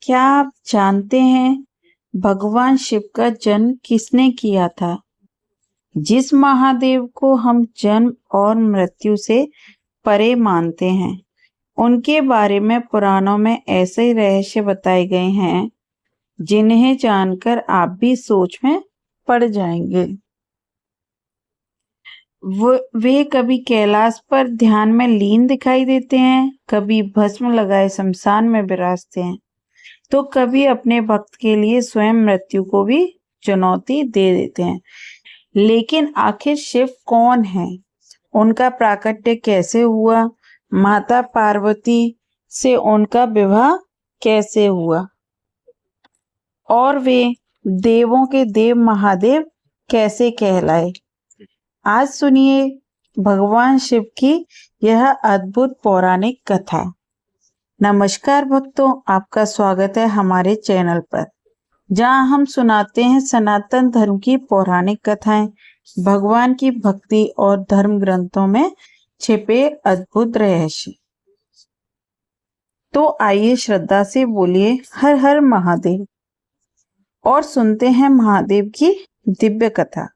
क्या आप जानते हैं भगवान शिव का जन्म किसने किया था? जिस महादेव को हम जन्म और मृत्यु से परे मानते हैं, उनके बारे में पुराणों में ऐसे रहस्य बताए गए हैं जिन्हें जानकर आप भी सोच में पड़ जाएंगे। वे कभी कैलाश पर ध्यान में लीन दिखाई देते हैं, कभी भस्म लगाए शमशान में विराजते हैं, तो कभी अपने भक्त के लिए स्वयं मृत्यु को भी चुनौती दे देते हैं। लेकिन आखिर शिव कौन है? उनका प्राकट्य कैसे हुआ? माता पार्वती से उनका विवाह कैसे हुआ? और वे देवों के देव महादेव कैसे कहलाए? आज सुनिए भगवान शिव की यह अद्भुत पौराणिक कथा। नमस्कार भक्तों, आपका स्वागत है हमारे चैनल पर, जहां हम सुनाते हैं सनातन धर्म की पौराणिक कथाएं, भगवान की भक्ति और धर्म ग्रंथों में छिपे अद्भुत रहस्य। तो आइए श्रद्धा से बोलिए हर हर महादेव और सुनते हैं महादेव की दिव्य कथा।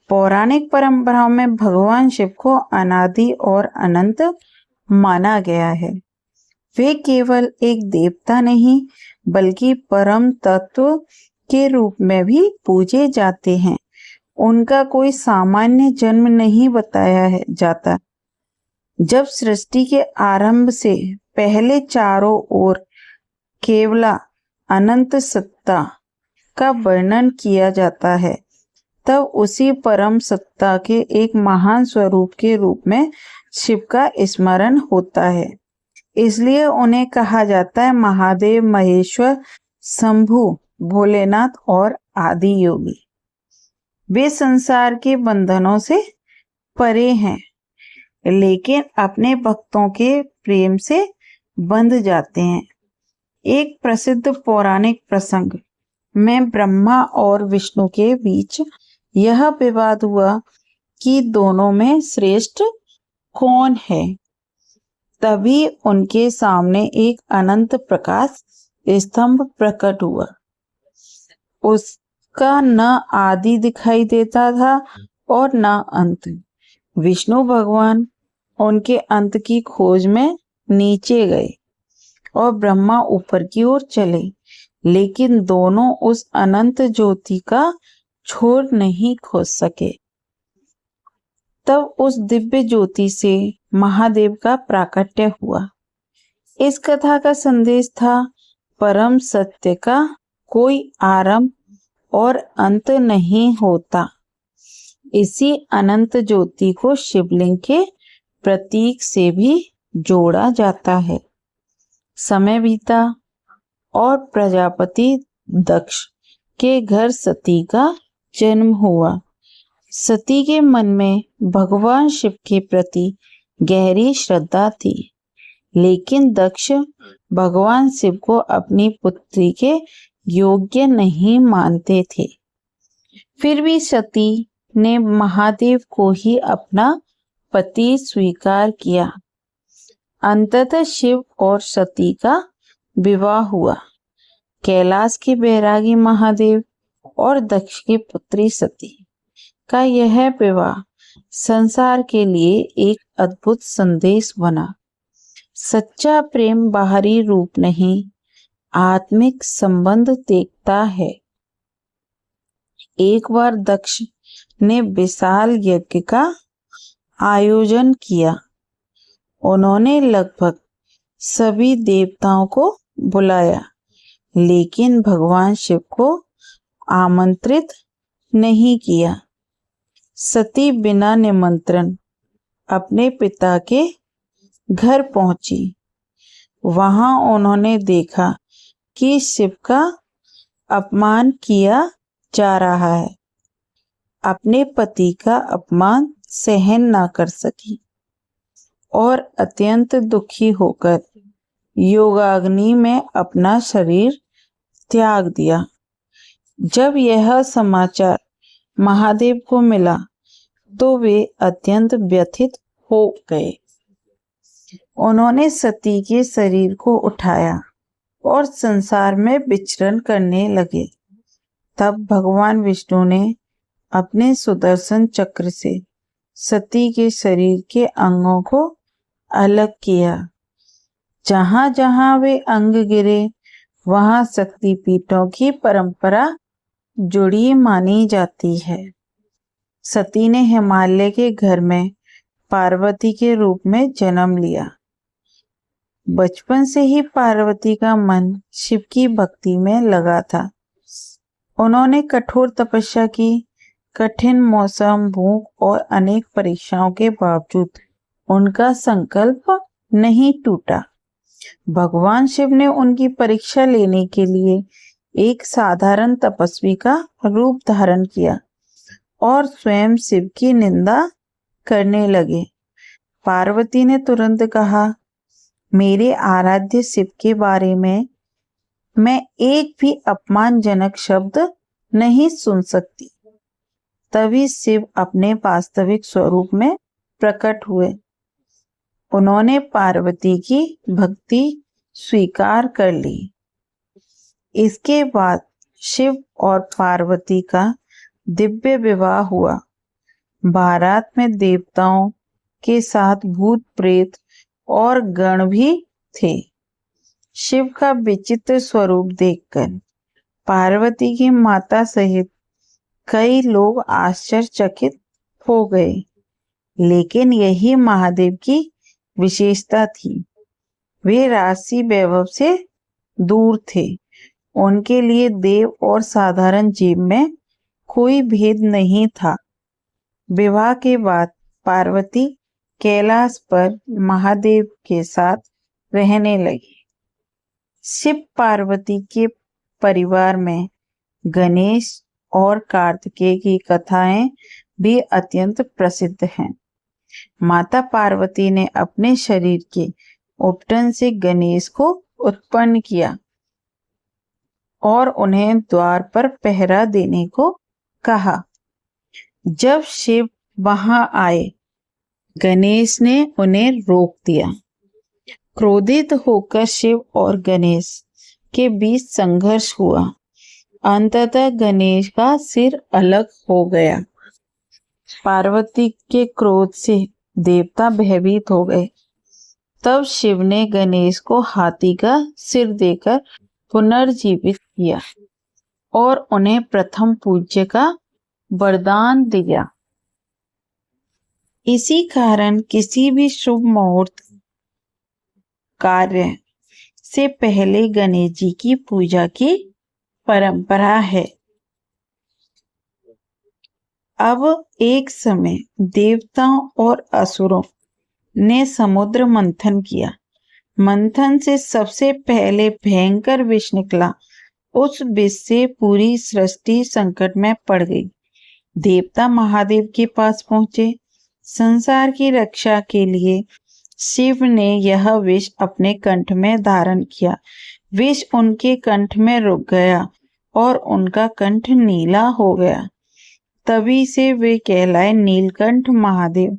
पौराणिक परंपराओं में भगवान शिव को अनादि और अनंत माना गया है। वे केवल एक देवता नहीं बल्कि परम तत्व के रूप में भी पूजे जाते हैं। उनका कोई सामान्य जन्म नहीं बताया जाता। जब सृष्टि के आरंभ से पहले चारों ओर केवल अनंत सत्ता का वर्णन किया जाता है, तब उसी परम सत्ता के एक महान स्वरूप के रूप में शिव का स्मरण होता है। इसलिए उन्हें कहा जाता है महादेव, महेश्वर, शंभु, भोलेनाथ और आदि योगी। वे संसार के बंधनों से परे हैं, लेकिन अपने भक्तों के प्रेम से बंध जाते हैं। एक प्रसिद्ध पौराणिक प्रसंग में ब्रह्मा और विष्णु के बीच यह विवाद हुआ कि दोनों में श्रेष्ठ कौन है। तभी उनके सामने एक अनंत प्रकाश स्तंभ प्रकट हुआ। उसका न आदि दिखाई देता था और न अंत। विष्णु भगवान उनके अंत की खोज में नीचे गए और ब्रह्मा ऊपर की ओर चले, लेकिन दोनों उस अनंत ज्योति का छोर नहीं खोज सके। तब उस दिव्य ज्योति से महादेव का प्राकट्य हुआ। इस कथा का संदेश था, परम सत्य का कोई आरंभ और अंत नहीं होता। इसी अनंत ज्योति को शिवलिंग के प्रतीक से भी जोड़ा जाता है। समय बीता और प्रजापति दक्ष के घर सती का जन्म हुआ। सती के मन में भगवान शिव के प्रति गहरी श्रद्धा थी, लेकिन दक्ष भगवान शिव को अपनी पुत्री के योग्य नहीं मानते थे। फिर भी सती ने महादेव को ही अपना पति स्वीकार किया। अंततः शिव और सती का विवाह हुआ। कैलाश के बैरागी महादेव और दक्ष की पुत्री सती का यह विवाह संसार के लिए एक अद्भुत संदेश बना। सच्चा प्रेम बाहरी रूप नहीं, आत्मिक संबंध देखता है। एक बार दक्ष ने विशाल यज्ञ का आयोजन किया। उन्होंने लगभग सभी देवताओं को बुलाया, लेकिन भगवान शिव को आमंत्रित नहीं किया। सती बिना निमंत्रण अपने पिता के घर पहुंची। वहां उन्होंने देखा कि शिव का अपमान किया जा रहा है। अपने पति का अपमान सहन न कर सकी और अत्यंत दुखी होकर योगाग्नि में अपना शरीर त्याग दिया। जब यह समाचार महादेव को मिला तो वे अत्यंत व्यथित हो गए। उन्होंने सती के शरीर को उठाया और संसार में विचरण करने लगे। तब भगवान विष्णु ने अपने सुदर्शन चक्र से सती के शरीर के अंगों को अलग किया। जहां जहां वे अंग गिरे वहां शक्तिपीठों की परंपरा जुड़ी मानी जाती है। सती ने हिमालय के घर में पार्वती के रूप में जन्म लिया। बचपन से ही पार्वती का मन शिव की भक्ति में लगा था। उन्होंने कठोर तपस्या की। कठिन मौसम, भूख और अनेक परीक्षाओं के बावजूद उनका संकल्प नहीं टूटा। भगवान शिव ने उनकी परीक्षा लेने के लिए एक साधारण तपस्वी का रूप धारण किया और स्वयं शिव की निंदा करने लगे। पार्वती ने तुरंत कहा, मेरे आराध्य शिव के बारे में मैं एक भी अपमानजनक शब्द नहीं सुन सकती। तभी शिव अपने वास्तविक स्वरूप में प्रकट हुए। उन्होंने पार्वती की भक्ति स्वीकार कर ली। इसके बाद शिव और पार्वती का दिव्य विवाह हुआ। बारात में देवताओं के साथ भूत प्रेत और गण भी थे। शिव का विचित्र स्वरूप देखकर पार्वती की माता सहित कई लोग आश्चर्यचकित हो गए। लेकिन यही महादेव की विशेषता थी। वे राजसी वैभव से दूर थे। उनके लिए देव और साधारण जीव में कोई भेद नहीं था। विवाह के बाद पार्वती कैलाश पर महादेव के साथ रहने लगी। शिव पार्वती के परिवार में गणेश और कार्तिकेय की कथाएं भी अत्यंत प्रसिद्ध हैं। माता पार्वती ने अपने शरीर के उपटन से गणेश को उत्पन्न किया और उन्हें द्वार पर पहरा देने को कहा। जब शिव वहां आए, गणेश ने उन्हें रोक दिया। क्रोधित होकर शिव और गणेश के बीच संघर्ष हुआ। अंततः गणेश का सिर अलग हो गया। पार्वती के क्रोध से देवता भयभीत हो गए। तब शिव ने गणेश को हाथी का सिर देकर पुनर्जीवित किया और उन्हें प्रथम पूज्य का वरदान दिया। इसी कारण किसी भी शुभ मुहूर्त कार्य से पहले गणेश जी की पूजा की परंपरा है। अब एक समय देवताओं और असुरों ने समुद्र मंथन किया। मंथन से सबसे पहले भयंकर विष निकला। उस विष से पूरी सृष्टि संकट में पड़ गई। देवता महादेव के पास पहुंचे। संसार की रक्षा के लिए शिव ने यह विष अपने कंठ में धारण किया। विष उनके कंठ में रुक गया और उनका कंठ नीला हो गया। तभी से वे कहलाए नीलकंठ महादेव।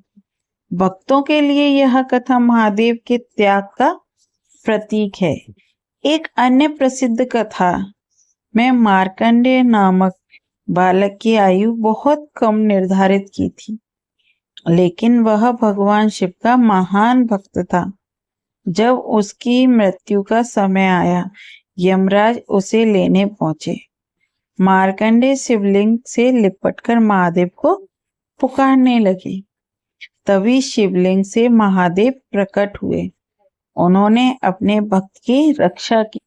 भक्तों के लिए यह कथा महादेव के त्याग का प्रतीक है। एक अन्य प्रसिद्ध कथा में मार्कंडेय नामक बालक की आयु बहुत कम निर्धारित की थी, लेकिन वह भगवान शिव का महान भक्त था। जब उसकी मृत्यु का समय आया, यमराज उसे लेने पहुंचे। मार्कंडेय शिवलिंग से लिपटकर महादेव को पुकारने लगे। तभी शिवलिंग से महादेव प्रकट हुए। उन्होंने अपने भक्त की रक्षा की।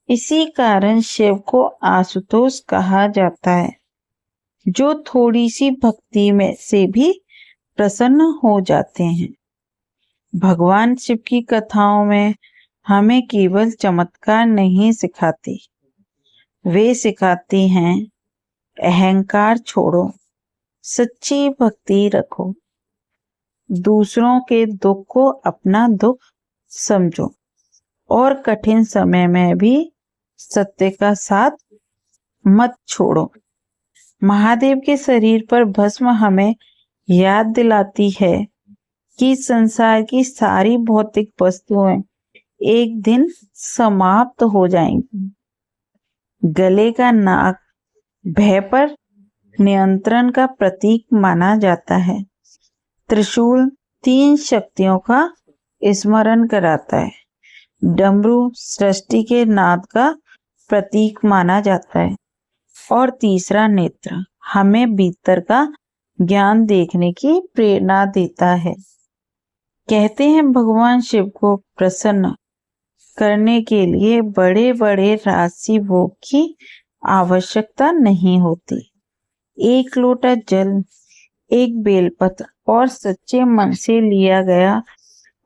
इसी कारण शिव को आशुतोष कहा जाता है, जो थोड़ी सी भक्ति में से भी प्रसन्न हो जाते हैं। भगवान शिव की कथाओं में हमें केवल चमत्कार नहीं सिखाती, वे सिखाती हैं अहंकार छोड़ो, सच्ची भक्ति रखो, दूसरों के दुख को अपना दुख समझो और कठिन समय में भी सत्य का साथ मत छोड़ो। महादेव के शरीर पर भस्म हमें याद दिलाती है कि संसार की सारी भौतिक वस्तुएं एक दिन समाप्त हो जाएंगी। गले का नाग भय पर नियंत्रण का प्रतीक माना जाता है। त्रिशूल 3 शक्तियों का स्मरण कराता है। डमरू सृष्टि के नाद का प्रतीक माना जाता है। और तीसरा नेत्र हमें भीतर का ज्ञान देखने की प्रेरणा देता है। कहते हैं भगवान शिव को प्रसन्न करने के लिए बड़े बड़े राशि भोग की आवश्यकता नहीं होती। एक लोटा जल, एक बेलपत्र और सच्चे मन से लिया गया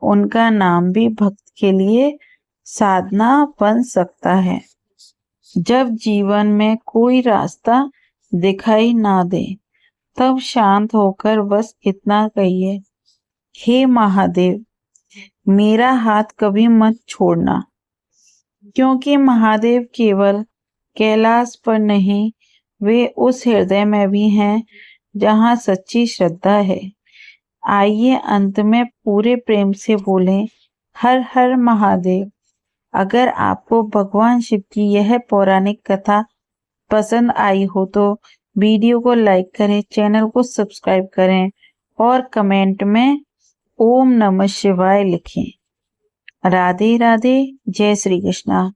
उनका नाम भी भक्त के लिए साधना बन सकता है। जब जीवन में कोई रास्ता दिखाई ना दे, तब शांत होकर बस इतना कहिए, हे महादेव, मेरा हाथ कभी मत छोड़ना। क्योंकि महादेव केवल कैलाश पर नहीं, वे उस हृदय में भी हैं जहाँ सच्ची श्रद्धा है। आइए अंत में पूरे प्रेम से बोलें, हर हर महादेव। अगर आपको भगवान शिव की यह पौराणिक कथा पसंद आई हो तो वीडियो को लाइक करें, चैनल को सब्सक्राइब करें और कमेंट में ओम नमः शिवाय लिखें। राधे राधे, जय श्री कृष्णा।